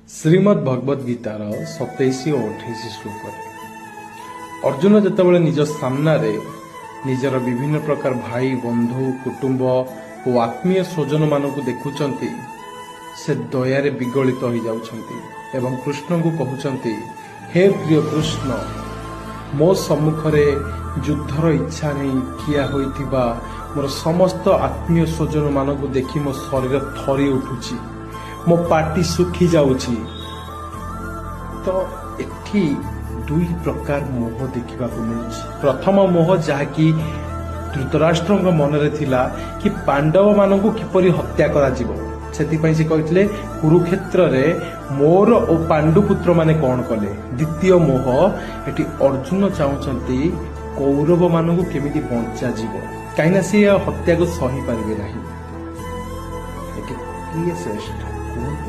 ଶ୍ରୀମଦ୍ ଭଗବତ ଗୀତାର 27 ଓ 28 ଶ୍ଲୋକରେ ଅର୍ଜୁନ ଯେତେବେଳେ ନିଜ ସାମ୍ନାରେ ନିଜର ବିଭିନ୍ନ ପ୍ରକାର ଭାଇ ବନ୍ଧୁ କୁଟୁମ୍ବ ଓ ଆତ୍ମୀୟ ସ୍ୱଜନମାନଙ୍କୁ ଦେଖୁଛନ୍ତି, ସେ ଦୟାରେ ବିଗଳିତ ହୋଇଯାଉଛନ୍ତି ଏବଂ କୃଷ୍ଣଙ୍କୁ କହୁଛନ୍ତି, ହେ ପ୍ରିୟ କୃଷ୍ଣ, ମୋ ସମ୍ମୁଖରେ ଯୁଦ୍ଧର ଇଚ୍ଛା ନେଇ ଠିଆ ହୋଇଥିବା ମୋର ସମସ୍ତ ଆତ୍ମୀୟ ସ୍ୱଜନମାନଙ୍କୁ ଦେଖି ମୋ ଶରୀର ଥରି ଉଠୁଛି, ମୋ ପାଟି ଶୁଖି ଯାଉଛି। ତ ଏଠି ଦୁଇ ପ୍ରକାର ମୋହ ଦେଖିବାକୁ ମିଳୁଛି। ପ୍ରଥମ ମୋହ ଯାହାକି ଧୃତରାଷ୍ଟ୍ରଙ୍କ ମନରେ ଥିଲା କି ପାଣ୍ଡବ ମାନଙ୍କୁ କିପରି ହତ୍ୟା କରାଯିବ, ସେଥିପାଇଁ ସେ କହିଥିଲେ କୁରୁକ୍ଷେତ୍ରରେ ମୋର ଓ ପାଣ୍ଡୁପୁତ୍ର ମାନେ କଣ କଲେ। ଦ୍ୱିତୀୟ ମୋହ, ଏଠି ଅର୍ଜୁନ ଚାହୁଁଛନ୍ତି କୌରବ ମାନଙ୍କୁ କେମିତି ବଞ୍ଚାଯିବ, କାହିଁକିନା ସେ ହତ୍ୟାକୁ ସହି ପାରିବେ ନାହିଁ। ଏଠି କିଏ ଶ୍ରେଷ୍ଠ କୁହନ୍ତୁ?